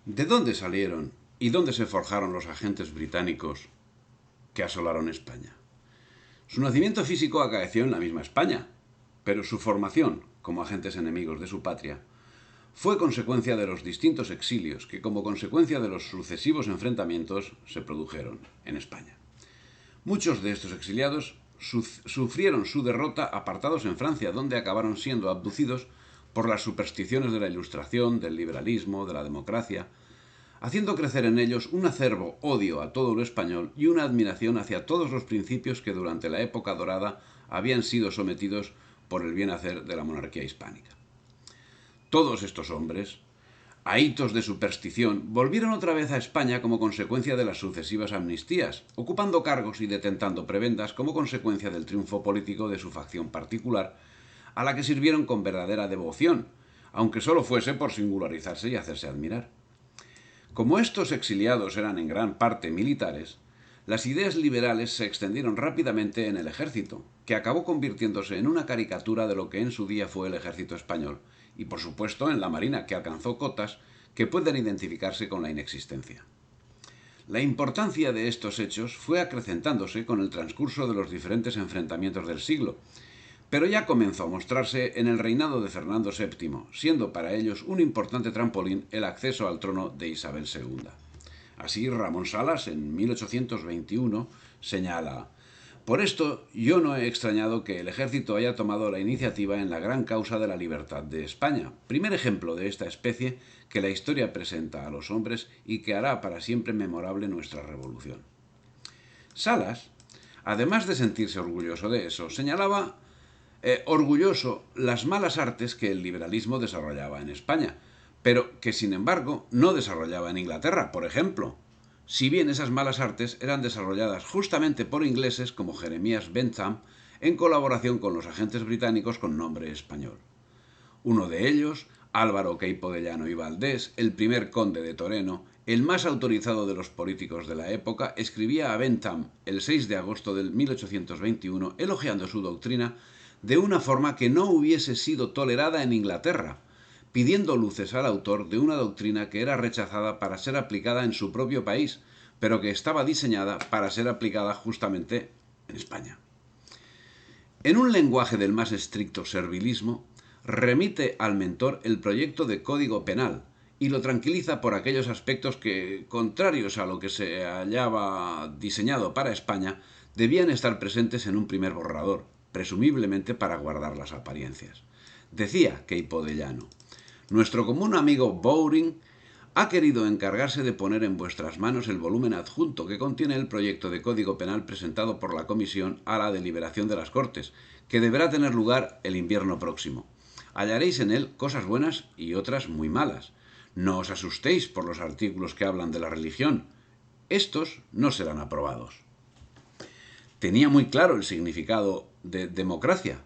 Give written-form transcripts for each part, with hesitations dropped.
¿De dónde salieron y dónde se forjaron los agentes británicos que asolaron España? Su nacimiento físico acaeció en la misma España, pero su formación como agentes enemigos de su patria fue consecuencia de los distintos exilios que, como consecuencia de los sucesivos enfrentamientos, se produjeron en España. Muchos de estos exiliados sufrieron su derrota apartados en Francia, donde acabaron siendo abducidos por las supersticiones de la Ilustración, del liberalismo, de la democracia, haciendo crecer en ellos un acervo odio a todo lo español y una admiración hacia todos los principios que durante la época dorada habían sido sometidos por el bien hacer de la monarquía hispánica. Todos estos hombres, ahitos de superstición, volvieron otra vez a España como consecuencia de las sucesivas amnistías, ocupando cargos y detentando prebendas como consecuencia del triunfo político de su facción particular, a la que sirvieron con verdadera devoción, aunque solo fuese por singularizarse y hacerse admirar. Como estos exiliados eran en gran parte militares, las ideas liberales se extendieron rápidamente en el ejército, que acabó convirtiéndose en una caricatura de lo que en su día fue el ejército español, y por supuesto en la marina, que alcanzó cotas que pueden identificarse con la inexistencia. La importancia de estos hechos fue acrecentándose con el transcurso de los diferentes enfrentamientos del siglo, pero ya comenzó a mostrarse en el reinado de Fernando VII, siendo para ellos un importante trampolín el acceso al trono de Isabel II. Así, Ramón Salas, en 1821, señala: por esto yo no he extrañado que el ejército haya tomado la iniciativa en la gran causa de la libertad de España, primer ejemplo de esta especie que la historia presenta a los hombres y que hará para siempre memorable nuestra revolución. Salas, además de sentirse orgulloso de eso, señalaba orgulloso las malas artes que el liberalismo desarrollaba en España, pero que sin embargo no desarrollaba en Inglaterra, por ejemplo, si bien esas malas artes eran desarrolladas justamente por ingleses como Jeremías Bentham en colaboración con los agentes británicos con nombre español. Uno de ellos, Álvaro Queipo de Llano y Valdés, el primer conde de Toreno, el más autorizado de los políticos de la época, escribía a Bentham el 6 de agosto de 1821 elogiando su doctrina de una forma que no hubiese sido tolerada en Inglaterra, pidiendo luces al autor de una doctrina que era rechazada para ser aplicada en su propio país, pero que estaba diseñada para ser aplicada justamente en España. En un lenguaje del más estricto servilismo, remite al mentor el proyecto de Código Penal y lo tranquiliza por aquellos aspectos que, contrarios a lo que se hallaba diseñado para España, debían estar presentes en un primer borrador, presumiblemente para guardar las apariencias. Decía Queipo de Llano: nuestro común amigo Bowring ha querido encargarse de poner en vuestras manos el volumen adjunto que contiene el proyecto de Código Penal presentado por la Comisión a la deliberación de las Cortes, que deberá tener lugar el invierno próximo. Hallaréis en él cosas buenas y otras muy malas. No os asustéis por los artículos que hablan de la religión. Estos no serán aprobados. Tenía muy claro el significado de democracia,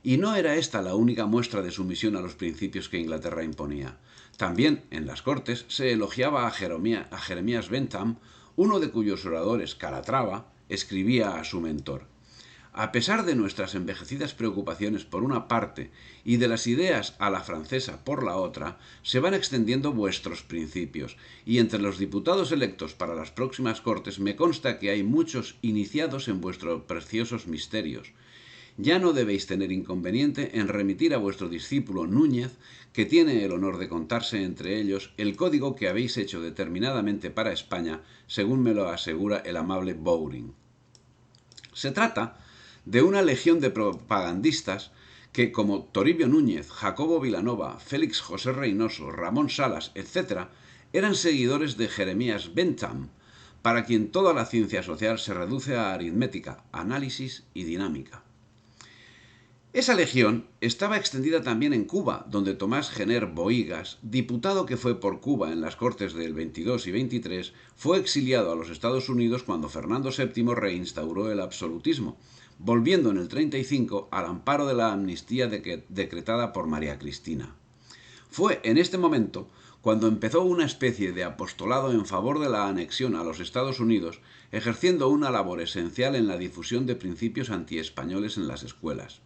y no era esta la única muestra de sumisión a los principios que Inglaterra imponía. También en las Cortes se elogiaba a Jeremías Bentham, uno de cuyos oradores, Calatrava, escribía a su mentor: a pesar de nuestras envejecidas preocupaciones por una parte y de las ideas a la francesa por la otra, se van extendiendo vuestros principios, y entre los diputados electos para las próximas Cortes me consta que hay muchos iniciados en vuestros preciosos misterios. Ya no debéis tener inconveniente en remitir a vuestro discípulo Núñez, que tiene el honor de contarse entre ellos, el código que habéis hecho determinadamente para España, según me lo asegura el amable Bowring. Se trata de una legión de propagandistas que, como Toribio Núñez, Jacobo Vilanova, Félix José Reynoso, Ramón Salas, etc., eran seguidores de Jeremías Bentham, para quien toda la ciencia social se reduce a aritmética, análisis y dinámica. Esa legión estaba extendida también en Cuba, donde Tomás Gener Bohigas, diputado que fue por Cuba en las Cortes del 22 y 23, fue exiliado a los Estados Unidos cuando Fernando VII reinstauró el absolutismo, volviendo en el 35 al amparo de la amnistía decretada por María Cristina. Fue en este momento cuando empezó una especie de apostolado en favor de la anexión a los Estados Unidos, ejerciendo una labor esencial en la difusión de principios antiespañoles en las escuelas.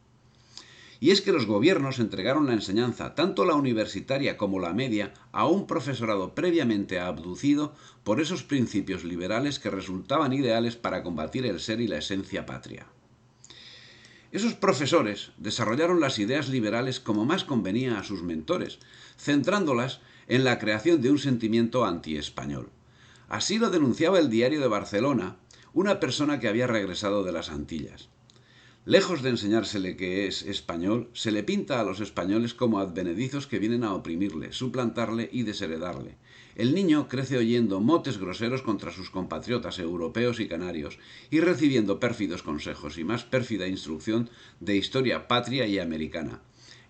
Y es que los gobiernos entregaron la enseñanza, tanto la universitaria como la media, a un profesorado previamente abducido por esos principios liberales que resultaban ideales para combatir el ser y la esencia patria. Esos profesores desarrollaron las ideas liberales como más convenía a sus mentores, centrándolas en la creación de un sentimiento antiespañol. Así lo denunciaba el Diario de Barcelona, una persona que había regresado de las Antillas. Lejos de enseñársele que es español, se le pinta a los españoles como advenedizos que vienen a oprimirle, suplantarle y desheredarle. El niño crece oyendo motes groseros contra sus compatriotas europeos y canarios y recibiendo pérfidos consejos y más pérfida instrucción de historia patria y americana.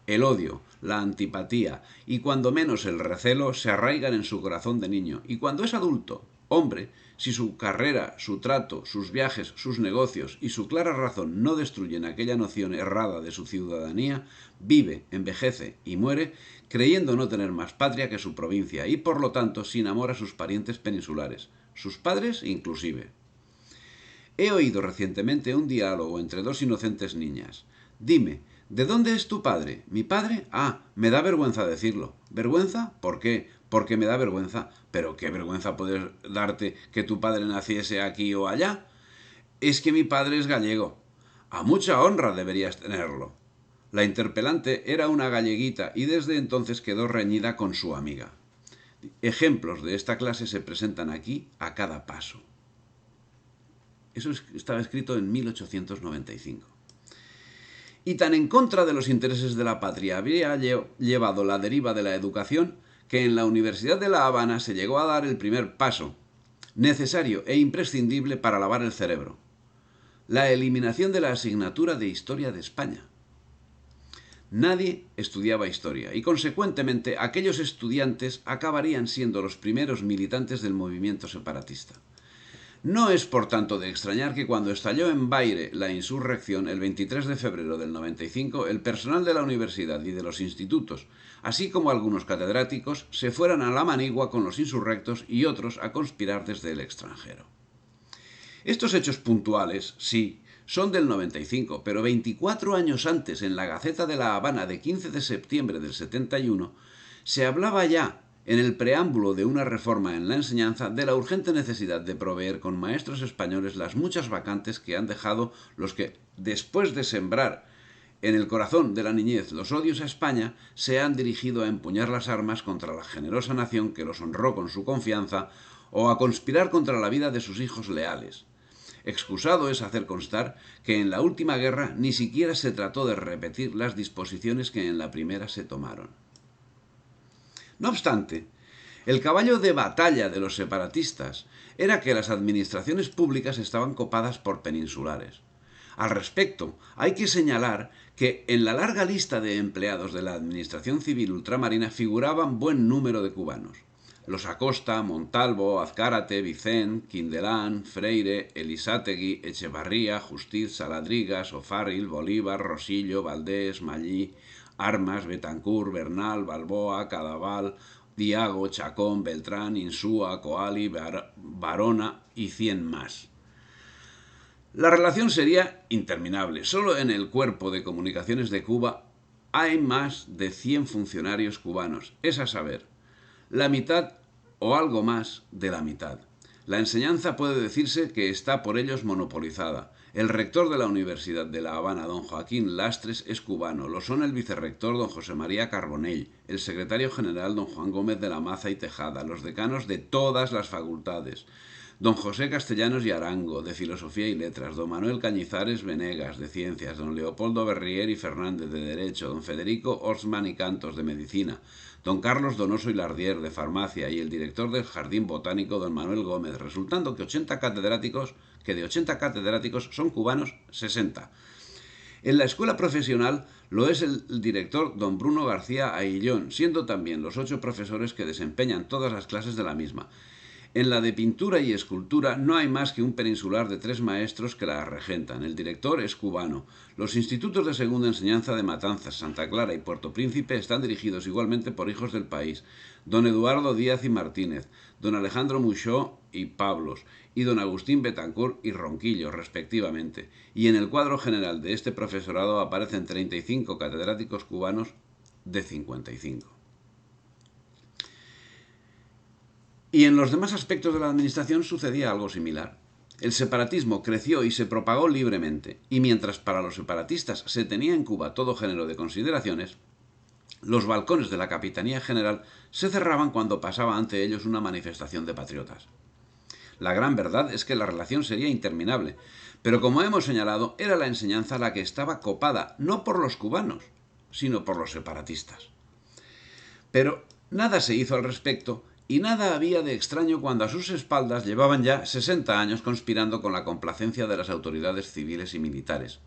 El odio, la antipatía y cuando menos el recelo se arraigan en su corazón de niño, y cuando es adulto, hombre, si su carrera, su trato, sus viajes, sus negocios y su clara razón no destruyen aquella noción errada de su ciudadanía, vive, envejece y muere creyendo no tener más patria que su provincia y por lo tanto sin amor a sus parientes peninsulares, sus padres inclusive. He oído recientemente un diálogo entre dos inocentes niñas. Dime, ¿de dónde es tu padre? ¿Mi padre? Ah, me da vergüenza decirlo. ¿Vergüenza? ¿Por qué? Porque me da vergüenza. ¿Pero qué vergüenza puede darte que tu padre naciese aquí o allá? Es que mi padre es gallego. A mucha honra deberías tenerlo. La interpelante era una galleguita y desde entonces quedó reñida con su amiga. Ejemplos de esta clase se presentan aquí a cada paso. Eso estaba escrito en 1895. Y tan en contra de los intereses de la patria había llevado la deriva de la educación que en la Universidad de La Habana se llegó a dar el primer paso, necesario e imprescindible para lavar el cerebro: la eliminación de la asignatura de Historia de España. Nadie estudiaba historia y, consecuentemente, aquellos estudiantes acabarían siendo los primeros militantes del movimiento separatista. No es, por tanto, de extrañar que cuando estalló en Baire la insurrección el 23 de febrero del 95, el personal de la universidad y de los institutos, así como algunos catedráticos, se fueran a la manigua con los insurrectos y otros a conspirar desde el extranjero. Estos hechos puntuales, sí, son del 95, pero 24 años antes, en la Gaceta de La Habana de 15 de septiembre del 71, se hablaba ya, en el preámbulo de una reforma en la enseñanza, de la urgente necesidad de proveer con maestros españoles las muchas vacantes que han dejado los que, después de sembrar en el corazón de la niñez los odios a España, se han dirigido a empuñar las armas contra la generosa nación que los honró con su confianza o a conspirar contra la vida de sus hijos leales. Excusado es hacer constar que en la última guerra ni siquiera se trató de repetir las disposiciones que en la primera se tomaron. No obstante, el caballo de batalla de los separatistas era que las administraciones públicas estaban copadas por peninsulares. Al respecto, hay que señalar que en la larga lista de empleados de la administración civil ultramarina figuraban buen número de cubanos: los Acosta, Montalvo, Azcárate, Vicent, Quindelán, Freire, Elisátegui, Echevarría, Justiz, Saladrigas, O'Farrill, Bolívar, Rosillo, Valdés, Mallí, Armas, Betancourt, Bernal, Balboa, Cadaval, Diago, Chacón, Beltrán, Insúa, Coali, Barona y 100 más. La relación sería interminable. Solo en el Cuerpo de Comunicaciones de Cuba hay más de 100 funcionarios cubanos, es a saber, la mitad o algo más de la mitad. La enseñanza puede decirse que está por ellos monopolizada. El rector de la Universidad de La Habana, don Joaquín Lastres, es cubano. Lo son el vicerrector, don José María Carbonell, el secretario general, don Juan Gómez de la Maza y Tejada, los decanos de todas las facultades, don José Castellanos y Arango, de Filosofía y Letras, don Manuel Cañizares Venegas, de Ciencias, don Leopoldo Berrier y Fernández, de Derecho, don Federico Orsman y Cantos, de Medicina, don Carlos Donoso y Lardier, de Farmacia, y el director del Jardín Botánico, don Manuel Gómez, resultando que de 80 catedráticos son cubanos 60. En la escuela profesional lo es el director don Bruno García Aillón, siendo también los 8 profesores que desempeñan todas las clases de la misma. En la de pintura y escultura no hay más que un peninsular de 3 maestros que la regentan. El director es cubano. Los institutos de segunda enseñanza de Matanzas, Santa Clara y Puerto Príncipe están dirigidos igualmente por hijos del país. Don Eduardo Díaz y Martínez, don Alejandro Muxó y Pablos, y don Agustín Betancourt y Ronquillo, respectivamente. Y en el cuadro general de este profesorado aparecen 35 catedráticos cubanos de 55. Y en los demás aspectos de la administración sucedía algo similar. El separatismo creció y se propagó libremente, y mientras para los separatistas se tenía en Cuba todo género de consideraciones, los balcones de la Capitanía General se cerraban cuando pasaba ante ellos una manifestación de patriotas. La gran verdad es que la relación sería interminable, pero como hemos señalado, era la enseñanza la que estaba copada, no por los cubanos, sino por los separatistas. Pero nada se hizo al respecto, y nada había de extraño cuando a sus espaldas llevaban ya 60 años conspirando con la complacencia de las autoridades civiles y militares.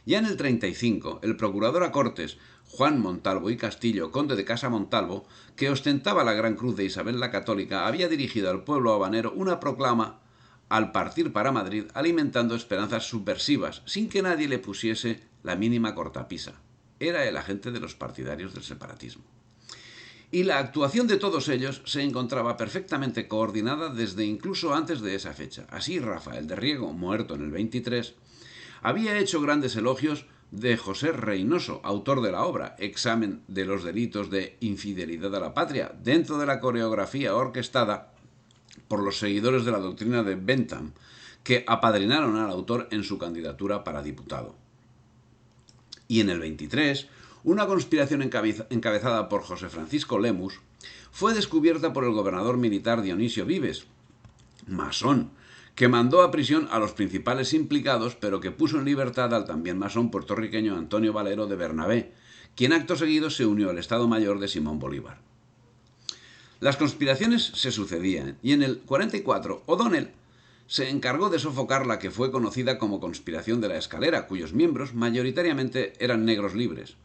Ya en el 35, el procurador a Cortes, Juan Montalvo y Castillo, conde de Casa Montalvo, que ostentaba la Gran Cruz de Isabel la Católica, había dirigido al pueblo habanero una proclama al partir para Madrid, alimentando esperanzas subversivas, sin que nadie le pusiese la mínima cortapisa. Era el agente de los partidarios del separatismo. Y la actuación de todos ellos se encontraba perfectamente coordinada desde incluso antes de esa fecha. Así, Rafael de Riego, muerto en el 23, había hecho grandes elogios de José Reynoso, autor de la obra Examen de los delitos de infidelidad a la patria, dentro de la coreografía orquestada por los seguidores de la doctrina de Bentham, que apadrinaron al autor en su candidatura para diputado. Y en el 23, una conspiración encabezada por José Francisco Lemus fue descubierta por el gobernador militar Dionisio Vives, masón, que mandó a prisión a los principales implicados, pero que puso en libertad al también masón puertorriqueño Antonio Valero de Bernabé, quien acto seguido se unió al Estado Mayor de Simón Bolívar. Las conspiraciones se sucedían, y en el 44 O'Donnell se encargó de sofocar la que fue conocida como Conspiración de la Escalera, cuyos miembros mayoritariamente eran negros libres.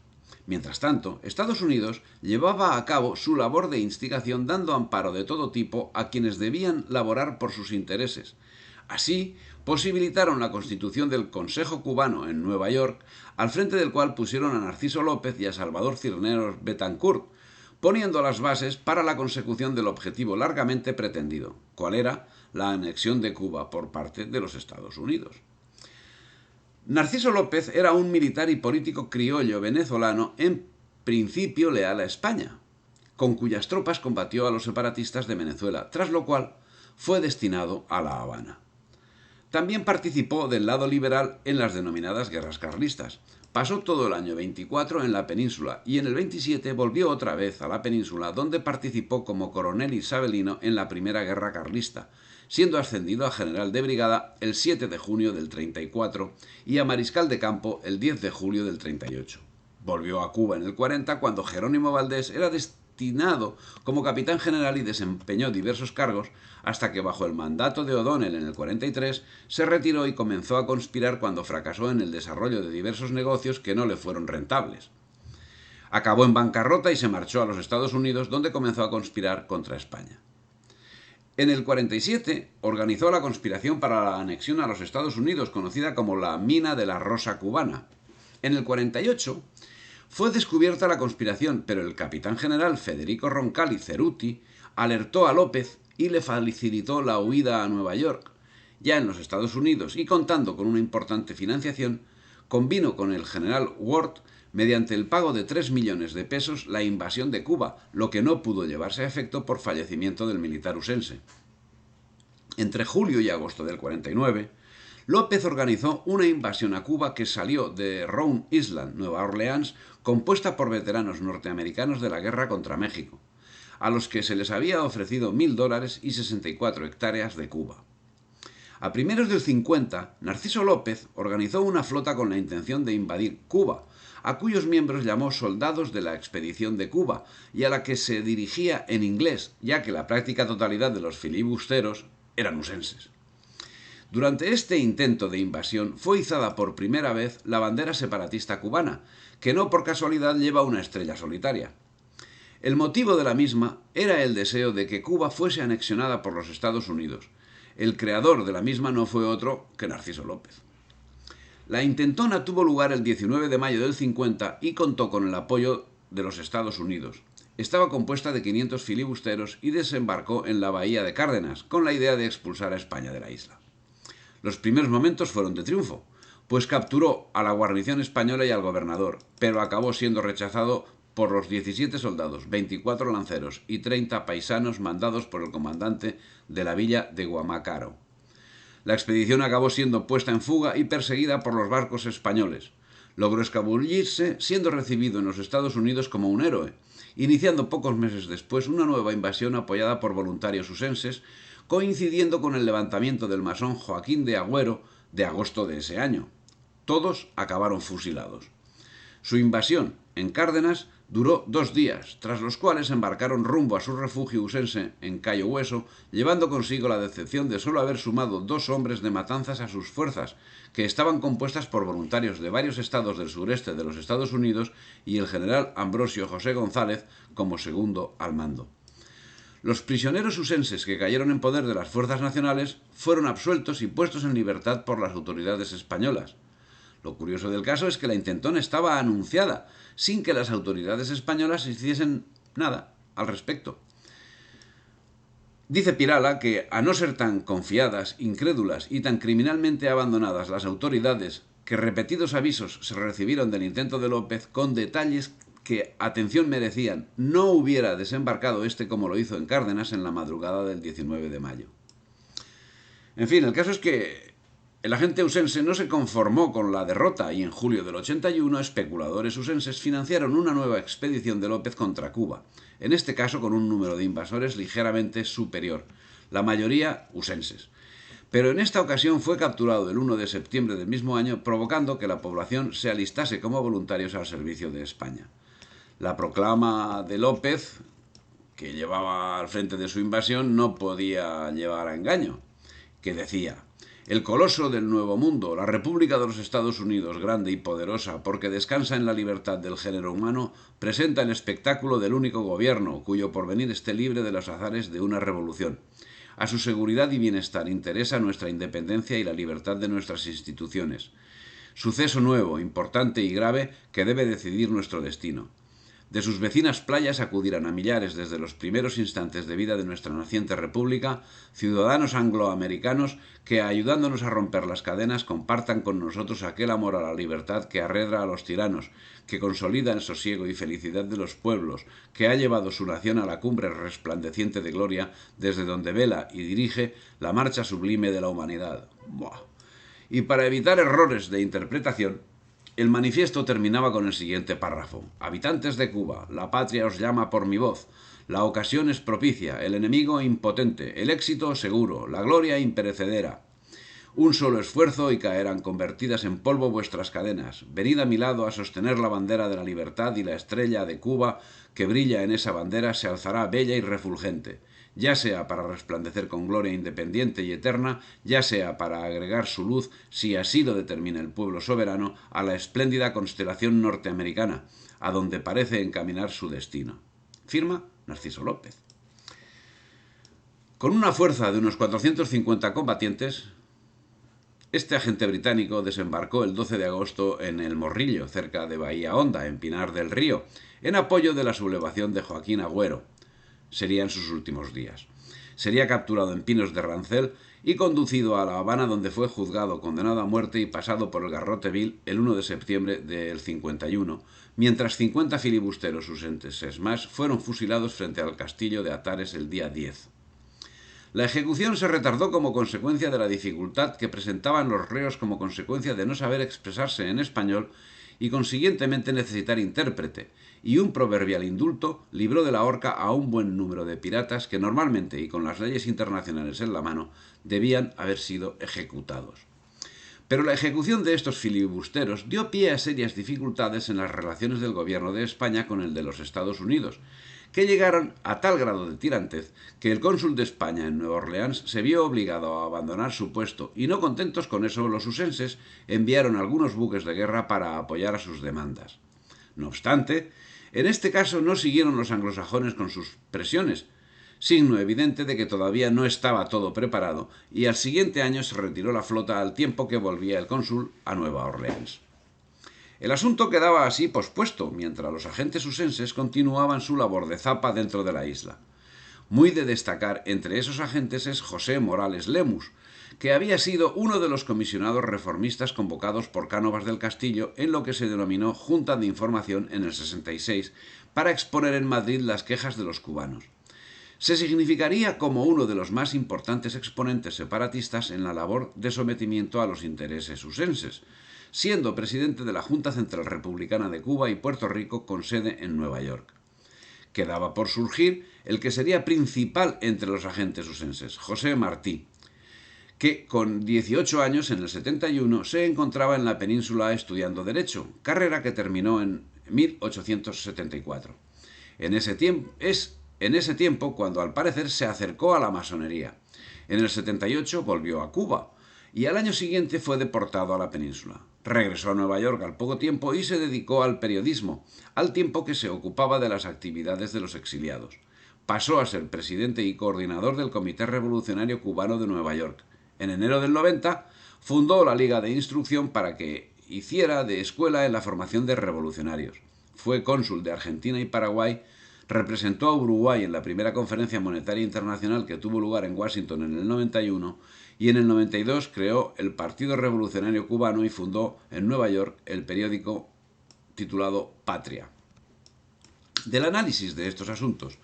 Mientras tanto, Estados Unidos llevaba a cabo su labor de instigación dando amparo de todo tipo a quienes debían laborar por sus intereses. Así, posibilitaron la constitución del Consejo Cubano en Nueva York, al frente del cual pusieron a Narciso López y a Salvador Cisneros Betancourt, poniendo las bases para la consecución del objetivo largamente pretendido, cual era la anexión de Cuba por parte de los Estados Unidos. Narciso López era un militar y político criollo venezolano en principio leal a España, con cuyas tropas combatió a los separatistas de Venezuela, tras lo cual fue destinado a La Habana. También participó del lado liberal en las denominadas guerras carlistas. Pasó todo el año 24 en la península y en el 27 volvió otra vez a la península, donde participó como coronel isabelino en la primera guerra carlista, siendo ascendido a general de brigada el 7 de junio del 34 y a mariscal de campo el 10 de julio del 38. Volvió a Cuba en el 40 cuando Jerónimo Valdés era destinado como capitán general y desempeñó diversos cargos hasta que bajo el mandato de O'Donnell en el 43 se retiró y comenzó a conspirar cuando fracasó en el desarrollo de diversos negocios que no le fueron rentables. Acabó en bancarrota y se marchó a los Estados Unidos, donde comenzó a conspirar contra España. En el 47 organizó la conspiración para la anexión a los Estados Unidos, conocida como la Mina de la Rosa Cubana. En el 48 fue descubierta la conspiración, pero el capitán general Federico Roncalli Ceruti alertó a López y le facilitó la huida a Nueva York. Ya en los Estados Unidos, y contando con una importante financiación, convino con el general Ward mediante el pago de 3 millones de pesos la invasión de Cuba, lo que no pudo llevarse a efecto por fallecimiento del militar usense. Entre julio y agosto del 49, López organizó una invasión a Cuba que salió de Rhode Island, Nueva Orleans, compuesta por veteranos norteamericanos de la guerra contra México, a los que se les había ofrecido $1.000 y 64 hectáreas de Cuba. A primeros del 50, Narciso López organizó una flota con la intención de invadir Cuba, a cuyos miembros llamó soldados de la expedición de Cuba y a la que se dirigía en inglés, ya que la práctica totalidad de los filibusteros eran usenses. Durante este intento de invasión fue izada por primera vez la bandera separatista cubana, que no por casualidad lleva una estrella solitaria. El motivo de la misma era el deseo de que Cuba fuese anexionada por los Estados Unidos. El creador de la misma no fue otro que Narciso López. La intentona tuvo lugar el 19 de mayo del 50 y contó con el apoyo de los Estados Unidos. Estaba compuesta de 500 filibusteros y desembarcó en la bahía de Cárdenas, con la idea de expulsar a España de la isla. Los primeros momentos fueron de triunfo, pues capturó a la guarnición española y al gobernador, pero acabó siendo rechazado por los 17 soldados, 24 lanceros y 30 paisanos mandados por el comandante de la villa de Guamacaro. La expedición acabó siendo puesta en fuga y perseguida por los barcos españoles. Logró escabullirse, siendo recibido en los Estados Unidos como un héroe, iniciando pocos meses después una nueva invasión apoyada por voluntarios usenses, coincidiendo con el levantamiento del masón Joaquín de Agüero de agosto de ese año. Todos acabaron fusilados. Su invasión en Cárdenas duró 2 días, tras los cuales embarcaron rumbo a su refugio usense en Cayo Hueso, llevando consigo la decepción de solo haber sumado 2 hombres de Matanzas a sus fuerzas, que estaban compuestas por voluntarios de varios estados del sureste de los Estados Unidos y el general Ambrosio José González como segundo al mando. Los prisioneros usenses que cayeron en poder de las fuerzas nacionales fueron absueltos y puestos en libertad por las autoridades españolas. Lo curioso del caso es que la intentona estaba anunciada, sin que las autoridades españolas hiciesen nada al respecto. Dice Pirala que, a no ser tan confiadas, incrédulas y tan criminalmente abandonadas las autoridades, que repetidos avisos se recibieron del intento de López con detalles que atención merecían, no hubiera desembarcado como lo hizo en Cárdenas en la madrugada del 19 de mayo. En fin, el caso es que el agente usense no se conformó con la derrota y en julio del 81 especuladores usenses financiaron una nueva expedición de López contra Cuba, en este caso con un número de invasores ligeramente superior, la mayoría usenses. Pero en esta ocasión fue capturado el 1 de septiembre del mismo año, provocando que la población se alistase como voluntarios al servicio de España. La proclama de López, que llevaba al frente de su invasión, no podía llevar a engaño, que decía: el coloso del Nuevo Mundo, la República de los Estados Unidos, grande y poderosa, porque descansa en la libertad del género humano, presenta el espectáculo del único gobierno, cuyo porvenir esté libre de los azares de una revolución. A su seguridad y bienestar interesa nuestra independencia y la libertad de nuestras instituciones. Suceso nuevo, importante y grave que debe decidir nuestro destino. De sus vecinas playas acudirán a millares desde los primeros instantes de vida de nuestra naciente república, ciudadanos angloamericanos que, ayudándonos a romper las cadenas, compartan con nosotros aquel amor a la libertad que arredra a los tiranos, que consolida el sosiego y felicidad de los pueblos, que ha llevado su nación a la cumbre resplandeciente de gloria, desde donde vela y dirige la marcha sublime de la humanidad. ¡Buah! Y para evitar errores de interpretación, el manifiesto terminaba con el siguiente párrafo: habitantes de Cuba, la patria os llama por mi voz, la ocasión es propicia, el enemigo impotente, el éxito seguro, la gloria imperecedera. Un solo esfuerzo y caerán convertidas en polvo vuestras cadenas. Venid a mi lado a sostener la bandera de la libertad y la estrella de Cuba que brilla en esa bandera se alzará bella y refulgente, ya sea para resplandecer con gloria independiente y eterna, ya sea para agregar su luz, si así lo determina el pueblo soberano, a la espléndida constelación norteamericana, a donde parece encaminar su destino. Firma Narciso López. Con una fuerza de unos 450 combatientes, este agente británico desembarcó el 12 de agosto en El Morrillo, cerca de Bahía Honda, en Pinar del Río, en apoyo de la sublevación de Joaquín Agüero. Serían sus últimos días. Sería capturado en Pinos de Rancel y conducido a La Habana, donde fue juzgado, condenado a muerte y pasado por el garrote vil el 1 de septiembre del 51, mientras 50 filibusteros usenses más fueron fusilados frente al castillo de Atares el día 10. La ejecución se retardó como consecuencia de la dificultad que presentaban los reos como consecuencia de no saber expresarse en español y consiguientemente necesitar intérprete, y un proverbial indulto libró de la horca a un buen número de piratas que normalmente, y con las leyes internacionales en la mano, debían haber sido ejecutados. Pero la ejecución de estos filibusteros dio pie a serias dificultades en las relaciones del gobierno de España con el de los Estados Unidos, que llegaron a tal grado de tirantez que el cónsul de España en Nueva Orleans se vio obligado a abandonar su puesto y, no contentos con eso, los usenses enviaron algunos buques de guerra para apoyar a sus demandas. No obstante, En este caso no siguieron los anglosajones con sus presiones, signo evidente de que todavía no estaba todo preparado, y al siguiente año se retiró la flota al tiempo que volvía el cónsul a Nueva Orleans. El asunto quedaba así pospuesto, mientras los agentes usenses continuaban su labor de zapa dentro de la isla. Muy de destacar entre esos agentes es José Morales Lemus, que había sido uno de los comisionados reformistas convocados por Cánovas del Castillo en lo que se denominó Junta de Información en el 66 para exponer en Madrid las quejas de los cubanos. Se significaría como uno de los más importantes exponentes separatistas en la labor de sometimiento a los intereses usenses, siendo presidente de la Junta Central Republicana de Cuba y Puerto Rico con sede en Nueva York. Quedaba por surgir el que sería principal entre los agentes usenses, José Martí, que con 18 años en el 71 se encontraba en la península estudiando Derecho, carrera que terminó en 1874. En ese tiempo cuando al parecer se acercó a la masonería. En el 78 volvió a Cuba y al año siguiente fue deportado a la península. Regresó a Nueva York al poco tiempo y se dedicó al periodismo, al tiempo que se ocupaba de las actividades de los exiliados. Pasó a ser presidente y coordinador del Comité Revolucionario Cubano de Nueva York. En enero del 90 fundó la Liga de Instrucción para que hiciera de escuela en la formación de revolucionarios. Fue cónsul de Argentina y Paraguay, representó a Uruguay en la primera conferencia monetaria internacional que tuvo lugar en Washington en el 91 y en el 92 creó el Partido Revolucionario Cubano y fundó en Nueva York el periódico titulado Patria. Del análisis de estos asuntos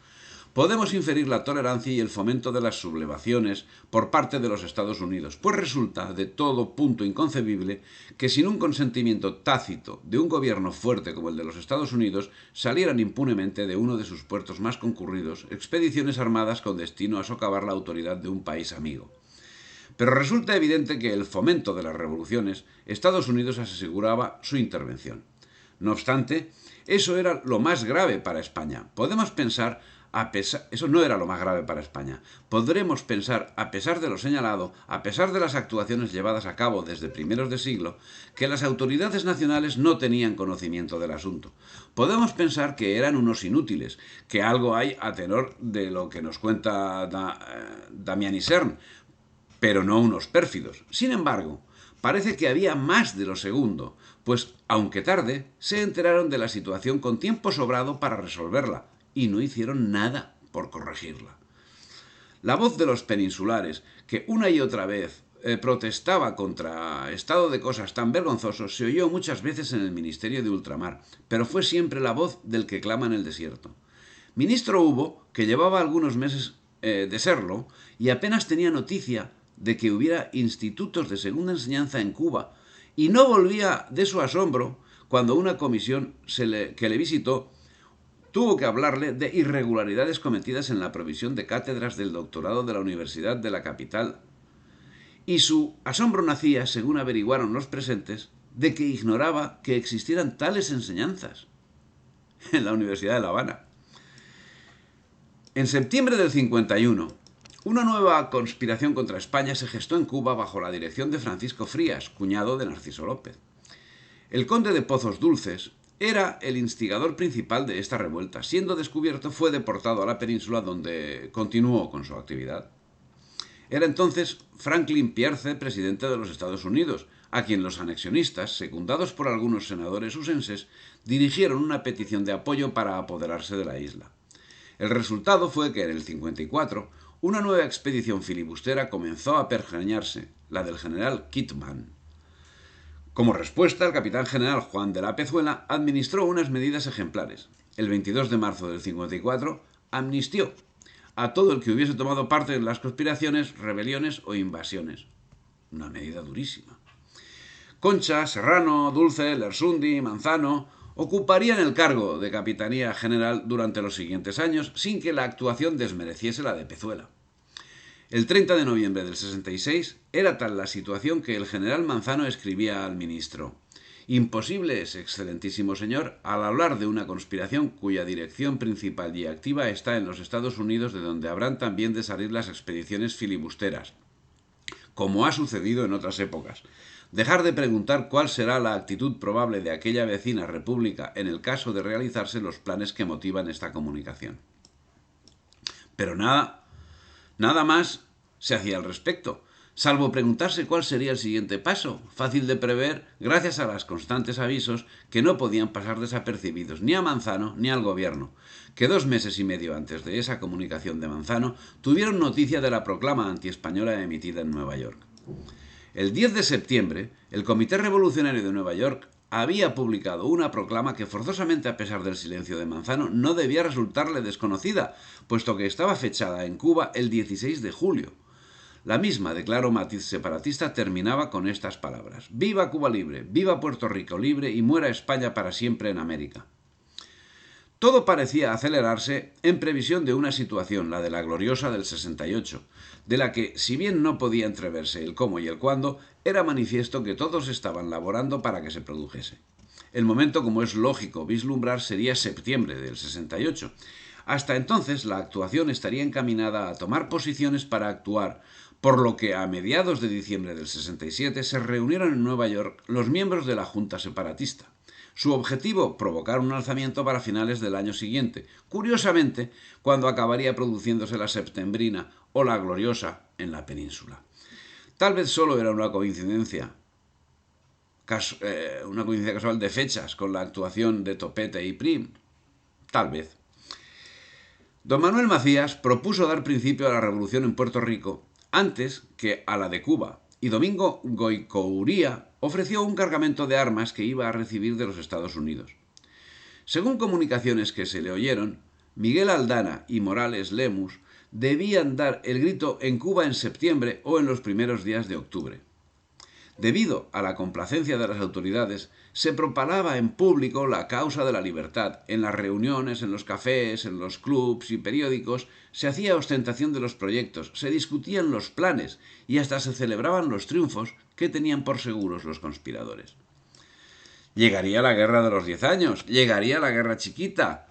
podemos inferir la tolerancia y el fomento de las sublevaciones por parte de los Estados Unidos, pues resulta de todo punto inconcebible que sin un consentimiento tácito de un gobierno fuerte como el de los Estados Unidos salieran impunemente de uno de sus puertos más concurridos expediciones armadas con destino a socavar la autoridad de un país amigo. Pero resulta evidente que el fomento de las revoluciones, Estados Unidos aseguraba su intervención. No obstante, eso era lo más grave para España. Podemos pensar eso no era lo más grave para España. Podremos pensar, a pesar de lo señalado, a pesar de las actuaciones llevadas a cabo desde primeros de siglo, que las autoridades nacionales no tenían conocimiento del asunto. Podemos pensar que eran unos inútiles, que algo hay a tenor de lo que nos cuenta Damián Isern, pero no unos pérfidos. Sin embargo, parece que había más de lo segundo, pues, aunque tarde, se enteraron de la situación con tiempo sobrado para resolverla, y no hicieron nada por corregirla. La voz de los peninsulares, que una y otra vez protestaba contra estado de cosas tan vergonzoso, se oyó muchas veces en el Ministerio de Ultramar, pero fue siempre la voz del que clama en el desierto. Ministro hubo que llevaba algunos meses de serlo y apenas tenía noticia de que hubiera institutos de segunda enseñanza en Cuba, y no volvía de su asombro cuando una comisión que le visitó tuvo que hablarle de irregularidades cometidas en la provisión de cátedras del doctorado de la Universidad de la capital. Y su asombro nacía, según averiguaron los presentes, de que ignoraba que existieran tales enseñanzas en la Universidad de La Habana. En septiembre del 51, una nueva conspiración contra España se gestó en Cuba bajo la dirección de Francisco Frías, cuñado de Narciso López. El conde de Pozos Dulces era el instigador principal de esta revuelta. Siendo descubierto, fue deportado a la península, donde continuó con su actividad. Era entonces Franklin Pierce, presidente de los Estados Unidos, a quien los anexionistas, secundados por algunos senadores usenses, dirigieron una petición de apoyo para apoderarse de la isla. El resultado fue que en el 54 una nueva expedición filibustera comenzó a pergeñarse, la del general Kitman. Como respuesta, el capitán general Juan de la Pezuela administró unas medidas ejemplares. El 22 de marzo del 54 amnistió a todo el que hubiese tomado parte en las conspiraciones, rebeliones o invasiones. Una medida durísima. Concha, Serrano, Dulce, Lersundi, Manzano ocuparían el cargo de capitanía general durante los siguientes años sin que la actuación desmereciese la de Pezuela. El 30 de noviembre del 66 era tal la situación que el general Manzano escribía al ministro: «Imposible es, excelentísimo señor, al hablar de una conspiración cuya dirección principal y activa está en los Estados Unidos, de donde habrán también de salir las expediciones filibusteras, como ha sucedido en otras épocas. Dejar de preguntar cuál será la actitud probable de aquella vecina república en el caso de realizarse los planes que motivan esta comunicación. Pero nada más se hacía al respecto, salvo preguntarse cuál sería el siguiente paso, fácil de prever gracias a los constantes avisos que no podían pasar desapercibidos ni a Manzano ni al gobierno, que 2 meses y medio antes de esa comunicación de Manzano tuvieron noticia de la proclama antiespañola emitida en Nueva York. El 10 de septiembre, el Comité Revolucionario de Nueva York había publicado una proclama que forzosamente, a pesar del silencio de Manzano, no debía resultarle desconocida, puesto que estaba fechada en Cuba el 16 de julio. La misma, de claro matiz separatista, terminaba con estas palabras: «Viva Cuba libre, viva Puerto Rico libre y muera España para siempre en América». Todo parecía acelerarse en previsión de una situación, la de la gloriosa del 68, de la que, si bien no podía entreverse el cómo y el cuándo, era manifiesto que todos estaban laborando para que se produjese. El momento, como es lógico vislumbrar, sería septiembre del 68. Hasta entonces, la actuación estaría encaminada a tomar posiciones para actuar, por lo que a mediados de diciembre del 67 se reunieron en Nueva York los miembros de la Junta Separatista. Su objetivo, provocar un alzamiento para finales del año siguiente, curiosamente, cuando acabaría produciéndose la septembrina o la gloriosa en la península. Tal vez solo era una coincidencia casual de fechas con la actuación de Topete y Prim. Tal vez. Don Manuel Macías propuso dar principio a la revolución en Puerto Rico antes que a la de Cuba, y Domingo Goycourría ofreció un cargamento de armas que iba a recibir de los Estados Unidos. Según comunicaciones que se le oyeron, Miguel Aldana y Morales Lemus debían dar el grito en Cuba en septiembre o en los primeros días de octubre. Debido a la complacencia de las autoridades, se propalaba en público la causa de la libertad. En las reuniones, en los cafés, en los clubs y periódicos, se hacía ostentación de los proyectos, se discutían los planes y hasta se celebraban los triunfos que tenían por seguros los conspiradores. Llegaría la guerra de los 10 años, llegaría la guerra chiquita.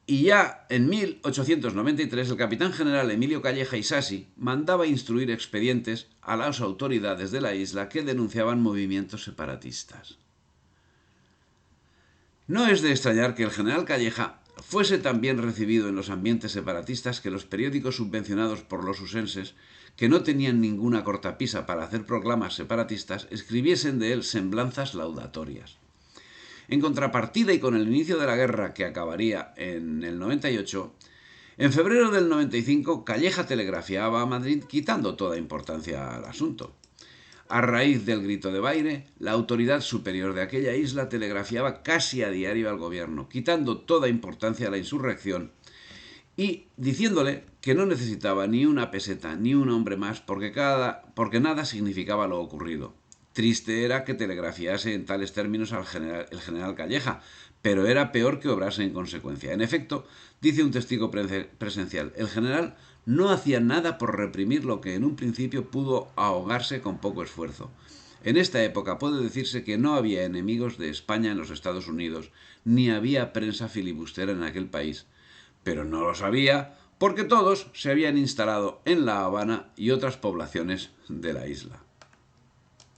Y ya en 1893 el capitán general Emilio Calleja y Sassi mandaba instruir expedientes a las autoridades de la isla que denunciaban movimientos separatistas. No es de extrañar que el general Calleja fuese tan bien recibido en los ambientes separatistas que los periódicos subvencionados por los usenses, que no tenían ninguna cortapisa para hacer proclamas separatistas, escribiesen de él semblanzas laudatorias. En contrapartida, y con el inicio de la guerra, que acabaría en el 98, en febrero del 95 Calleja telegrafiaba a Madrid quitando toda importancia al asunto. A raíz del grito de Baire, la autoridad superior de aquella isla telegrafiaba casi a diario al gobierno, quitando toda importancia a la insurrección y diciéndole que no necesitaba ni una peseta ni un hombre más porque nada significaba lo ocurrido. Triste era que telegrafiase en tales términos el general Calleja, pero era peor que obrase en consecuencia. En efecto, dice un testigo presencial, el general no hacía nada por reprimir lo que en un principio pudo ahogarse con poco esfuerzo. En esta época puede decirse que no había enemigos de España en los Estados Unidos, ni había prensa filibustera en aquel país. Pero no lo sabía porque todos se habían instalado en La Habana y otras poblaciones de la isla.